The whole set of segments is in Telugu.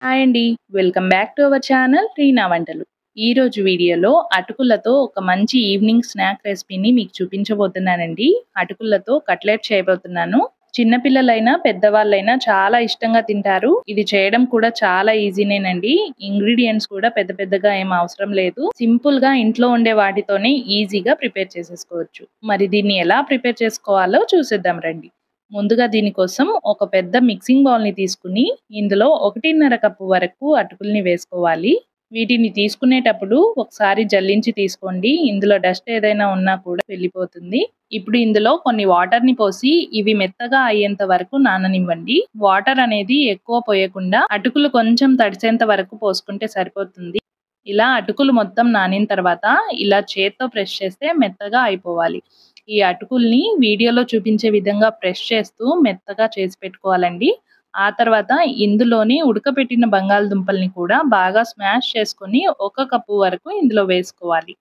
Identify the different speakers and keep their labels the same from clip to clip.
Speaker 1: హాయ్ అండి. Welcome back to our channel Reena వంటలు. ఈరోజు వీడియోలో అటుకులతో ఒక మంచి ఈవినింగ్ స్నాక్ రెసిపీని మీకు చూపించబోతున్నానండి. అటుకులతో కట్లెట్ చేయబోతున్నాను. చిన్నపిల్లలైనా పెద్దవాళ్ళైనా చాలా ఇష్టంగా తింటారు. ఇది చేయడం కూడా చాలా ఈజీనేనండి. ఇంగ్రీడియంట్స్ కూడా పెద్ద పెద్దగా ఏం అవసరం లేదు. సింపుల్ గా ఇంట్లో ఉండే వాటితోనే ఈజీగా ప్రిపేర్ చేసేసుకోవచ్చు. మరి దీన్ని ఎలా ప్రిపేర్ చేసుకోవాలో చూసేద్దాం రండి. ముందుగా దీనికోసం ఒక పెద్ద మిక్సింగ్ బౌల్ ని తీసుకుని ఇందులో 1.5 కప్పు వరకు అటుకుల్ని వేసుకోవాలి. వీటిని తీసుకునేటప్పుడు ఒకసారి జల్లించి తీసుకోండి. ఇందులో డస్ట్ ఏదైనా ఉన్నా కూడా వెళ్ళిపోతుంది. ఇప్పుడు ఇందులో కొన్ని వాటర్ ని పోసి ఇవి మెత్తగా అయ్యేంత వరకు నాననివ్వండి. వాటర్ అనేది ఎక్కువ పోయకుండా అటుకులు కొంచెం తడిసేంత వరకు పోసుకుంటే సరిపోతుంది. ఇలా అటుకులు మొత్తం నానిన తర్వాత ఇలా చేత్తో ప్రెస్ చేస్తే మెత్తగా అయిపోవాలి. ఈ అటుకుల్ని వీడియోలో చూపించే విధంగా ప్రెస్ చేస్తూ మెత్తగా చేసి పెట్టుకోవాలండి. ఆ తర్వాత ఇందులోనే ఉడకపెట్టిన బంగాళదుంపల్ని కూడా బాగా స్మాష్ చేసుకొని 1 కప్పు వరకు ఇందులో వేసుకోవాలి.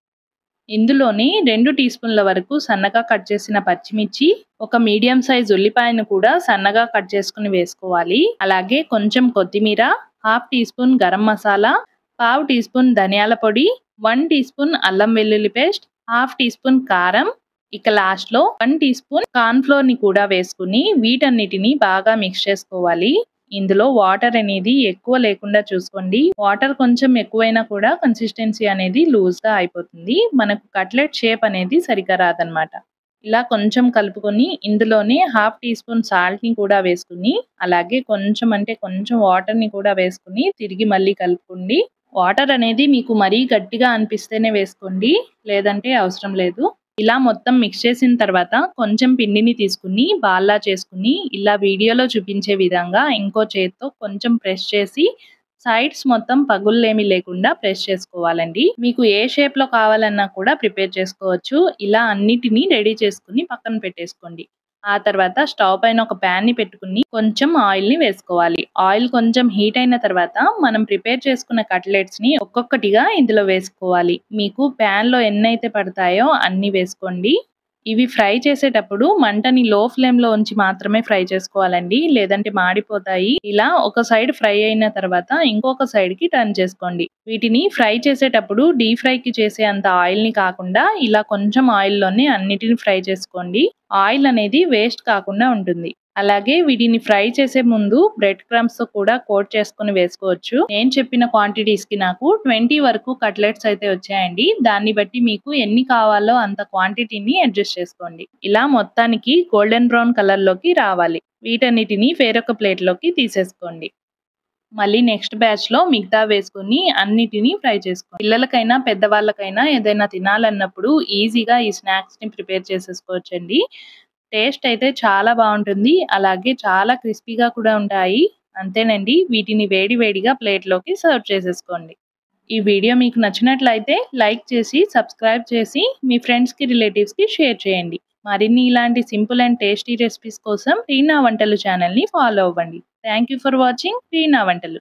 Speaker 1: ఇందులోని 2 టీ స్పూన్ల వరకు సన్నగా కట్ చేసిన పచ్చిమిర్చి, ఒక మీడియం సైజ్ ఉల్లిపాయను కూడా సన్నగా కట్ చేసుకుని వేసుకోవాలి. అలాగే కొంచెం కొత్తిమీర, half teaspoon garam masala, పావు టీ స్పూన్ ధనియాల పొడి, 1 టీ స్పూన్ అల్లం వెల్లుల్లి పేస్ట్, హాఫ్ టీ స్పూన్ కారం, ఇక లాస్ట్ లో 1 టీ స్పూన్ కార్న్ ఫ్లోర్ ని కూడా వేసుకుని వీటన్నిటిని బాగా మిక్స్ చేసుకోవాలి. ఇందులో వాటర్ అనేది ఎక్కువ లేకుండా చూసుకోండి. వాటర్ కొంచెం ఎక్కువైనా కూడా కన్సిస్టెన్సీ అనేది లూజ్ గా అయిపోతుంది. మనకు కట్లెట్ షేప్ అనేది సరిగ్గా రాదనమాట. ఇలా కొంచెం కలుపుకొని ఇందులోనే హాఫ్ టీ స్పూన్ సాల్ట్ ని కూడా వేసుకుని అలాగే కొంచెం వాటర్ ని కూడా వేసుకుని తిరిగి మళ్ళీ కలుపుకోండి. వాటర్ అనేది మీకు మరీ గట్టిగా అనిపిస్తేనే వేసుకోండి, లేదంటే అవసరం లేదు. ఇలా మొత్తం మిక్స్ చేసిన తర్వాత కొంచెం పిండిని తీసుకుని బాల్లా చేసుకుని ఇలా వీడియోలో చూపించే విధంగా ఇంకో చేత్తో కొంచెం ప్రెస్ చేసి సైడ్స్ మొత్తం పగుళ్ళేమీ లేకుండా ప్రెస్ చేసుకోవాలండి. మీకు ఏ షేప్ లో కావాలన్నా కూడా ప్రిపేర్ చేసుకోవచ్చు. ఇలా అన్నిటినీ రెడీ చేసుకుని పక్కన పెట్టేసుకోండి. ఆ తర్వాత స్టవ్ పైన ఒక ప్యాన్ ని పెట్టుకుని కొంచెం ఆయిల్ ని వేసుకోవాలి. ఆయిల్ కొంచెం హీట్ అయిన తర్వాత మనం ప్రిపేర్ చేసుకున్న కట్లెట్స్ ని ఒక్కొక్కటిగా ఇందులో వేసుకోవాలి. మీకు ప్యాన్ లో ఎన్నైతే పడతాయో అన్ని వేసుకోండి. ఇవి ఫ్రై చేసేటప్పుడు మంటని లో ఫ్లేమ్ లో ఉంచి మాత్రమే ఫ్రై చేసుకోవాలండి, లేదంటే మాడిపోతాయి. ఇలా ఒక సైడ్ ఫ్రై అయిన తర్వాత ఇంకొక సైడ్ కి టర్న్ చేసుకోండి. వీటిని ఫ్రై చేసేటప్పుడు డీప్ ఫ్రై కి చేసే అంత ఆయిల్ ని కాకుండా ఇలా కొంచెం ఆయిల్ లోనే అన్నిటిని ఫ్రై చేసుకోండి. ఆయిల్ అనేది వేస్ట్ కాకుండా ఉంటుంది. అలాగే వీటిని ఫ్రై చేసే ముందు బ్రెడ్ క్రమ్స్ తో కూడా కోట్ చేసుకుని వేసుకోవచ్చు. నేను చెప్పిన క్వాంటిటీస్ కి నాకు 20 వరకు కట్లెట్స్ అయితే వచ్చాయండి. దాన్ని బట్టి మీకు ఎన్ని కావాలో అంత క్వాంటిటీని అడ్జస్ట్ చేసుకోండి. ఇలా మొత్తానికి గోల్డెన్ బ్రౌన్ కలర్ లోకి రావాలి. వీటన్నిటిని వేరొక ప్లేట్ లోకి తీసేసుకోండి. మళ్ళీ నెక్స్ట్ బ్యాచ్ లో మిగతా వేసుకుని అన్నిటినీ ఫ్రై చేసుకోండి. పిల్లలకైనా పెద్దవాళ్ళకైనా ఏదైనా తినాలన్నప్పుడు ఈజీగా ఈ స్నాక్స్ ని ప్రిపేర్ చేసేసుకోవచ్చండి. టేస్ట్ అయితే చాలా బాగుంటుంది. అలాగే చాలా క్రిస్పీగా కూడా ఉంటాయి. అంతేనండి, వీటిని వేడి వేడిగా ప్లేట్ లోకి సర్వ్ చేసేసుకోండి. ఈ వీడియో మీకు నచ్చినట్లయితే లైక్ చేసి సబ్స్క్రైబ్ చేసి మీ ఫ్రెండ్స్ కి రిలేటివ్స్ కి షేర్ చేయండి. మరిన్ని ఇలాంటి సింపుల్ అండ్ టేస్టీ రెసిపీస్ కోసం రీనా వంటలు ఛానల్ ని ఫాలో అవ్వండి. Thank you for watching Reena వంటలు.